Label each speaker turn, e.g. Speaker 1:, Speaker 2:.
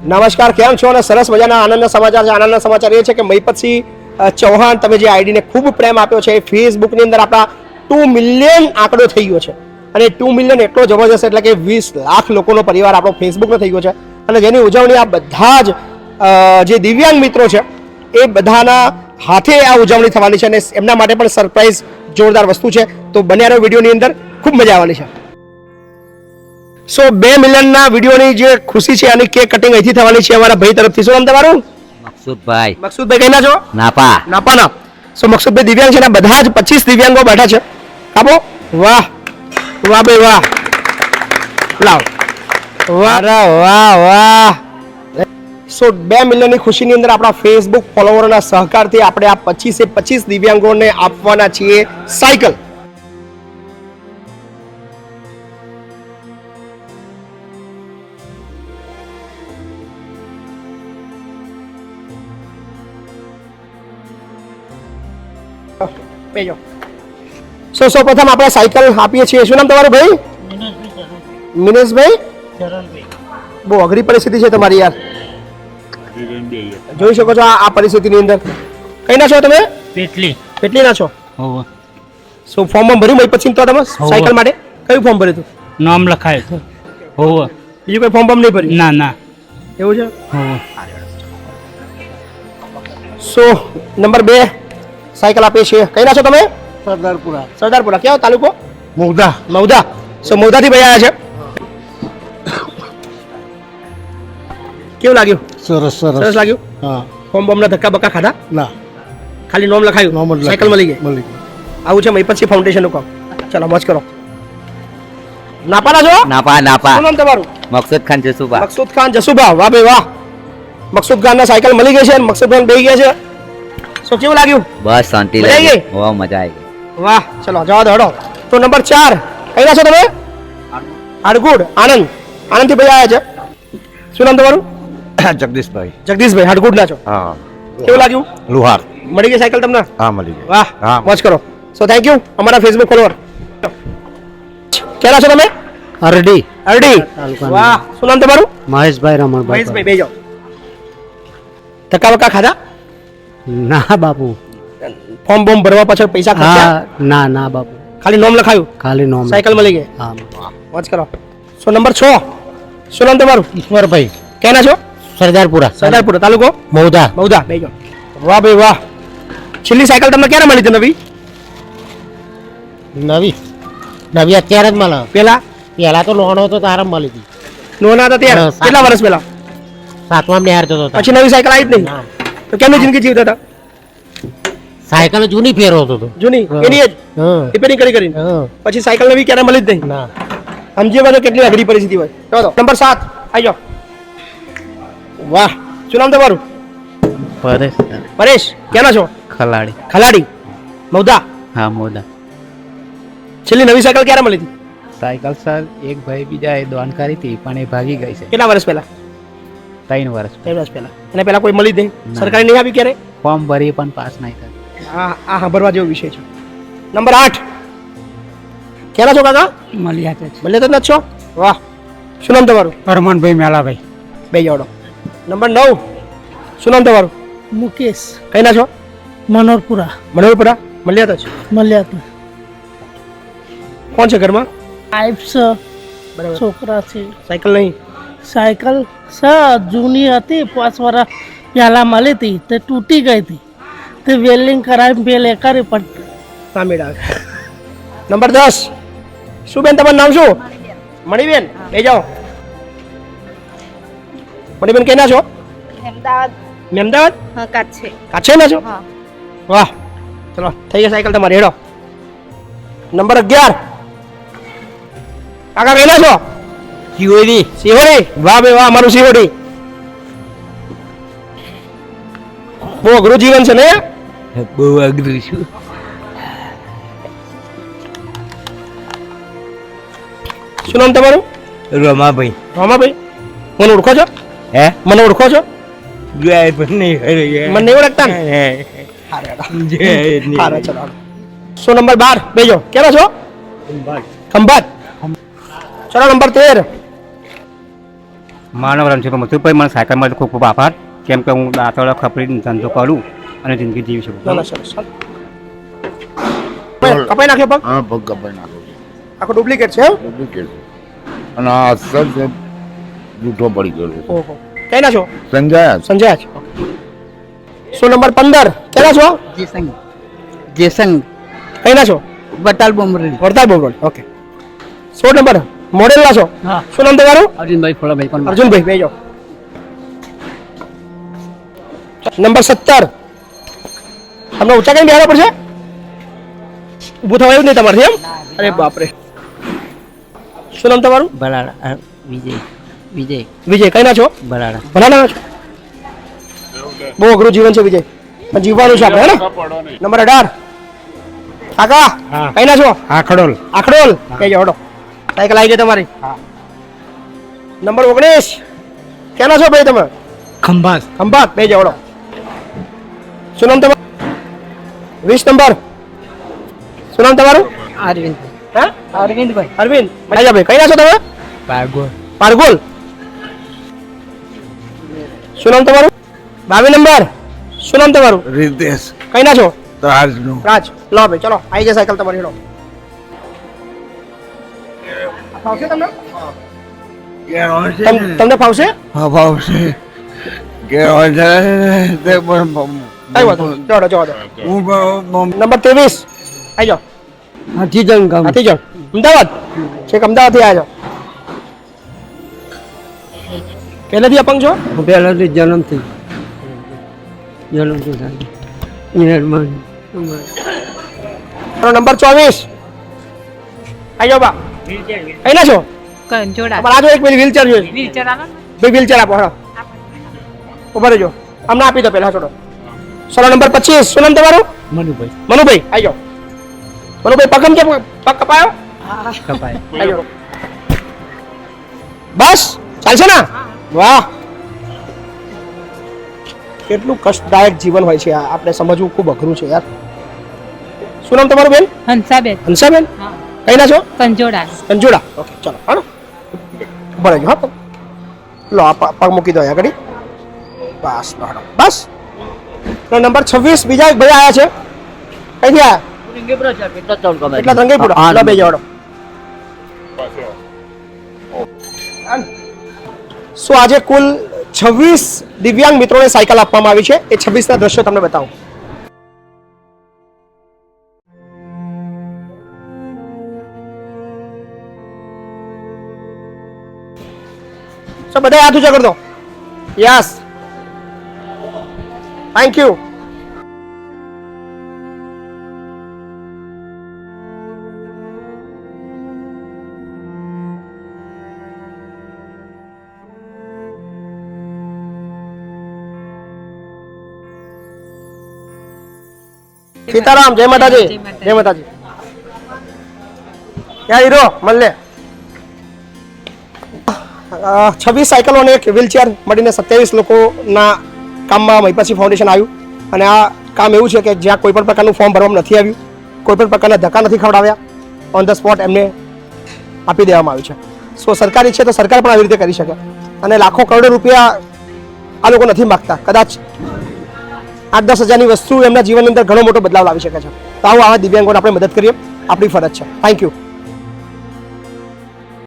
Speaker 1: નમસ્કાર, કેમ છો? અને સરસ મજાના આનંદના સમાચાર છે. આનંદના સમાચાર એ છે કે મહિપતસિંહ ચૌહાણ, તમે જે આઈડીને ખૂબ પ્રેમ આપ્યો છે, ફેસબુકની અંદર આપણા 2 મિલિયન આંકડો થઈ ગયો છે. અને 2 મિલિયન એટલો જબરજસ્ત, એટલે કે 20 લાખ લોકોનો પરિવાર આપણો ફેસબુકનો થઈ ગયો છે. અને જેની ઉજવણી આ બધા જ જે દિવ્યાંગ મિત્રો છે એ બધાના હાથે આ ઉજવણી થવાની છે. અને એમના માટે પણ સરપ્રાઈઝ જોરદાર વસ્તુ છે. તો બન્યા રહો વિડીયોની અંદર, ખૂબ મજા આવવાની છે. સો 2 મિલિયનના વિડીયોની જે ખુશી છે અને કેક કટિંગ અહીંથી થવાની છે અમારા ભાઈ તરફથી. શું નામ તમારું?
Speaker 2: મકસુદભાઈ.
Speaker 1: મકસુદભાઈ કઈ ના છો?
Speaker 2: નાપા.
Speaker 1: નાપાના. સો મકસુદભાઈ દિવ્યાંગ છે ને બધા જ 25 દિવ્યાંગો બેઠા છે. કાપો. વાહ વાહ ભાઈ વાહ. લાવ. વાહ વાહ વાહ. સો 2 મિલિયનની ખુશીની અંદર આપણા ફેસબુક ફોલોવરોના સહકારથી આપણે આ 25 દિવ્યાંગોને આપવાના છીએ સાયકલ. સૌ પ્રથમ આપણે સાયકલ આપીએ છીએ. શું નામ તમારું ભાઈ? મિનેશભાઈ. બહુ અઘરી પરિસ્થિતિ છે તમારી યાર. જોઈ શકો છો આ પરિસ્થિતિની અંદર. કઈ ના છો તમે? પેટલી ના છો? શું ફોર્મ ભર્યું ભાઈ પછી તો તમે સાયકલ માટે? કયું ફોર્મ ભર્યું હતું?
Speaker 3: નામ લખાય છે.
Speaker 1: બીજું કોઈ ફોર્મ નહીં ભર્યું?
Speaker 3: ના
Speaker 1: એવું છે. સો નંબર 2 સાયકલ આપીએ છીએ. કઈ ના છો તમે? સરદારપુરા. ક્યાં તાલુકો? મૌદા. સો મૌદાથી ભાઈ આવ્યા છે. કેવું લાગ્યું? સરસ લાગ્યું. ફોર્મ બોમ્બના ધક્કા બક્કા ખાધા?
Speaker 4: ના,
Speaker 1: ખાલી નોમ લખાયું, સાયકલ મળી ગઈ. આવું છે મહિપતસિંહ ફાઉન્ડેશનનું કામ. ચાલો મોજ કરો. નાપાના છો?
Speaker 2: નાપા.
Speaker 1: શું નામ તમારું?
Speaker 2: મકસુદ ખાન જસુબા.
Speaker 1: મકસુદ ખાન જસુબા. વાહ ભાઈ વાહ. મકસુદ ખાનના સાયકલ મળી ગઈ છે. મકસુદ ખાન બેહી ગયા છે. સો કેવું લાગ્યું?
Speaker 2: બસ શાંતિ
Speaker 1: મજા આવી
Speaker 2: લાગી.
Speaker 1: ગઈ?
Speaker 2: બહુ મજા આવી ગઈ.
Speaker 1: વાહ. ચલો જવા દો હડો. તો નંબર 4 કઈ ના છો તમે? હાડગુડ. આનંદથી ભાઈ આવ્યા છે. શું નામ તમારું? જગદીશભાઈ. હાડગુડ ના છો?
Speaker 4: હા.
Speaker 1: કેવું લાગ્યું?
Speaker 4: લુહાર.
Speaker 1: મળી ગઈ સાયકલ તમને?
Speaker 4: હા, મળી ગઈ.
Speaker 1: વાહ.
Speaker 4: હા.
Speaker 1: મોજ કરો. સો થેન્ક યુ અમારા ફેસબુક ફોલોવર. ક્યાં છો તમે?
Speaker 3: અરડી.
Speaker 1: વાહ. શું નામ તમારું?
Speaker 3: મહેશભાઈ રમણભાઈ.
Speaker 1: મહેશભાઈ બેજો. ધક્કા બક્કા ખાધા?
Speaker 3: ના બાપુ.
Speaker 1: ફોર્મ બોમ્બ ભરવા પાછળ પૈસા ખર્ચ્યા?
Speaker 3: ના બાપુ.
Speaker 1: ખાલી નોમ લખાયું,
Speaker 3: ખાલી નોમ.
Speaker 1: સાયકલ મળી ગઈ.
Speaker 3: હા.
Speaker 1: મોજ કરો. સો નંબર 6 શું નામ તમારું?
Speaker 3: ઈશ્વરભાઈ.
Speaker 1: ક્યાં ના છો? સરદારપુરા. તાલુકો? મૌદા. બેજો. વાહ ભાઈ વાહ. છેલ્લી સાયકલ તમને ક્યારે મળી હતી નવી?
Speaker 3: નવી અત્યારે જ મળે.
Speaker 1: પેલા
Speaker 3: તો લોનો હતો તારે મળી હતી.
Speaker 1: નોના હતા ત્યારે? કેટલા વર્ષ પહેલા?
Speaker 3: 7મા નિહાર જતો હતો.
Speaker 1: પછી નવી સાયકલ આવી જ નહીં? તો કેમની જિંદગી જીવતા હતા?
Speaker 3: સાયકલ જૂની ફેરવતો હતો.
Speaker 1: જૂની એની જ રિપેરિંગ કરીને. પછી સાયકલ નવી ક્યારે મળી જ નહીં?
Speaker 3: ના.
Speaker 1: સમજીએ બધો કેટલી અઘરી પરિસ્થિતિ હોય. ચલો નંબર 7 આવી જાઓ. વાહ. શું નામ તમારું? પરેશ. ક્યાંના છો? ખલાડી. મૌદા.
Speaker 5: હા, મોદા.
Speaker 1: છેલ્લી નવી સાયકલ ક્યારે મળી હતી?
Speaker 5: સાયકલ સર એક ભાઈ બીજા એ દોન કરી હતી પણ એ ભાગી ગઈ છે.
Speaker 1: કેટલા વર્ષ પહેલા?
Speaker 5: 3 વર્ષ.
Speaker 1: 3 વર્ષ પહેલા. અને પહેલા કોઈ મળી જ નહીં? સરકારે નહીં આપી ક્યારે?
Speaker 5: ફોર્મ ભરી પણ પાસ નહીં થયું.
Speaker 1: આ સાંભળવા જેવો વિષય છે. નંબર 8 ક્યાંના છો કાકા?
Speaker 3: મળ્યા
Speaker 1: જ નથી છો? વાહ. શું નામ તમારું?
Speaker 3: હરમનભાઈ મેલાભાઈ.
Speaker 1: બે જોડો. નંબર 9 શું નામ તમારું?
Speaker 6: મુકેશ.
Speaker 1: કઈ ના છો?
Speaker 6: મનોરપુરા.
Speaker 1: મળ્યા હતા? કોણ છે ઘરમાં?
Speaker 6: વાઇફ
Speaker 1: બરાબર.
Speaker 6: છોકરા છે.
Speaker 1: સાયકલ નહીં?
Speaker 6: સાયકલ જૂની હતી, 5 વર્ષ પહેલા મળી હતી તે તૂટી ગઈ હતી. તે વેલ્ડિંગ કરાવી પેલે કરી પણ
Speaker 1: સામેડ આવે. નંબર 10 શું બેન તમારું નામ શું? મણીબેન. બે જાઓ. મણીબેન કઈ ના છો? અમદાવાદ. કાછે ના છો? વાહ. ચલો થઈ ગયા સાયકલ તમારી. હેડો. નંબર 11 કાકા કઈ ના છો? સિહોરી. વાહ ભાઈ વાહ. અમારું સિહોરી. બહુ અઘરું જીવન છે ને?
Speaker 2: બહુ અઘરું છું.
Speaker 1: શું નામ તમારું?
Speaker 2: રમાભાઈ.
Speaker 1: મને ઓળખો છો? મને ઓળખો છો? મને નહીં ઓળખતા ને? ચલો. શું નંબર 12 બેજો. ક્યાં છો? ખંભાત. ચલો નંબર 13
Speaker 5: માનવ રણછોડ મથુરભાઈ મને સાયકલ માટે ખૂબ ખૂબ આભાર કેમ કે હું દાંતવાળા ખપરીનો ધંધો કરું અને જિંદગી જીવી શકું.
Speaker 1: ના ના સરસ ચાલો. કપાઈ નાખ્યો પગ
Speaker 4: હા પગ કપાઈ નાખો છે
Speaker 1: આખો ડુપ્લિકેટ છે એમ?
Speaker 4: ડુપ્લિકેટ છે અને આ અસર છે જૂઠો પડી ગયો છે
Speaker 1: ઓહો કઈ ના છો?
Speaker 4: સંજય
Speaker 1: સંજય છે સો નંબર 15 કેના છો?
Speaker 7: જેસંગ
Speaker 1: કઈ ના છો?
Speaker 7: બટાલ બોમરેલી
Speaker 1: વડતાલ બોબરોલ ઓકે 100 નંબર મોડેલ ના છો?
Speaker 7: હા
Speaker 1: શું નામ તમારું?
Speaker 7: અરવિંદભાઈ ફોલાભાઈ પણ
Speaker 1: અર્જુનભાઈ બેજો. નંબર 17 તમને ઊંચા કઈ બેહવા પડશે? ઊભું થવાયું જ નહીં તમારથી એમ? અરે બાપરે. શું નામ તમારું?
Speaker 7: બરાડા વિજય વિજય
Speaker 1: વિજય કઈ ના છો?
Speaker 7: બરાડા
Speaker 1: ભલાના છો? બહુ અઘરું જીવન છે વિજય પણ જીવવાનું છે આપણે હે ને? નંબર 18 કાકા
Speaker 3: હા.
Speaker 1: કઈ ના છો?
Speaker 3: આખડોલ
Speaker 1: આખડોલ કઈ હડો સાયકલ આવી જાય તમારી. નંબર 19 કેના છો ભાઈ તમે?
Speaker 3: ખંભાત
Speaker 1: ખંભાત બે જવડો. શું નામ તમારું? 20 નંબર શું નામ તમારું?
Speaker 7: અરવિંદ
Speaker 1: હે
Speaker 7: અરવિંદભાઈ
Speaker 1: અરવિંદ ભાઈ કઈ ના છો તમે?
Speaker 7: પાગો
Speaker 1: પારગોલ. શું નામ તમારું? 22 નંબર શું નામ તમારું?
Speaker 4: રીતેશ
Speaker 1: કઈ ના છો?
Speaker 4: રાજનું
Speaker 1: રાજ લો ભાઈ ચલો આવી જાય સાયકલ તમારી હેડો. ફાવશે તમને? તમને ફાવશે?
Speaker 4: હા ભાવશે કહેવાય છે તે પણ
Speaker 1: કઈ વાત નહીં. જવા દો જવા દો.
Speaker 4: હું
Speaker 1: નંબર 23 આવી જાઓ.
Speaker 7: હાથીજંગ ગામ
Speaker 1: હાથી જાઓ અમદાવાદ છેક અમદાવાદ થી આવ્યા પહેલેથી અપંગ છો?
Speaker 7: પહેલાથી જન્મથી
Speaker 1: નંબર 24 આવી જાઓ બા કઈ ના છો? તમારે આજો એક પેલી વ્હીલચેર જોઈએ ભાઈ વ્હીલચેર આપો હા ઉભા રહેજો અમને આપી દો પહેલા છોડો. સરો નંબર 25 શું નામ તમારું?
Speaker 3: મનુભાઈ
Speaker 1: મનુભાઈ આવી જાઓ. મનુભાઈ પગ કેમ પગ કપાયો?
Speaker 3: કપાય
Speaker 1: આવી જાઓ. બસ ચાલશે ને? વાહ કેટલું કષ્ટદાયક જીવન હોય છે આ આપણે સમજવું ખૂબ અઘરું છે યાર. શું નામ તમારું બેન?
Speaker 8: હંસાબેન
Speaker 1: હંસાબેન કઈ ના છો?
Speaker 8: કંજોડા
Speaker 1: કંજોડા ઓકે ચલો હાલો ઉભા રહેજો હા લો આ પગ મૂકી દો અહીંયા ઘડી બસ લો હાલો બસ. નંબર 26 બીજા એક ભાઈ આવ્યા છે કઈથી આવ્યા? એટલા રંગીપુરા લો બે જવાડો. સો આજે કુલ 26 દિવ્યાંગ મિત્રોને સાયકલ આપવામાં આવી છે એ 26 ના દ્રશ્યો તમને બતાવું. સો બધા હાથ ઊંચા કરી દો. Yes thank you. સીતારામ જય માતાજી જય માતાજી. ક્યાં હીરો મળે 26 સાયકલો અને એક વ્હીલચેર મળીને 27 લોકોના કામમાં મહિપતસિંહ ફાઉન્ડેશન આવ્યું અને આ કામ એવું છે કે જ્યાં કોઈ પણ પ્રકારનું ફોર્મ ભરવામાં નથી આવ્યું કોઈ પણ પ્રકારના ધક્કા નથી ખવડાવ્યા ઓન ધ સ્પોટ એમને આપી દેવામાં આવ્યું છે. સો સરકારી છે તો સરકાર પણ આવી રીતે કરી શકે અને લાખો કરોડો રૂપિયા આ લોકો નથી માગતા કદાચ 8-10 હજારની વસ્તુ એમના જીવનની અંદર ઘણો મોટો બદલાવ લાવી શકે છે. તો આવો આવા દિવ્યાંગોને આપણે મદદ કરીએ આપણી ફરજ છે. Thank you.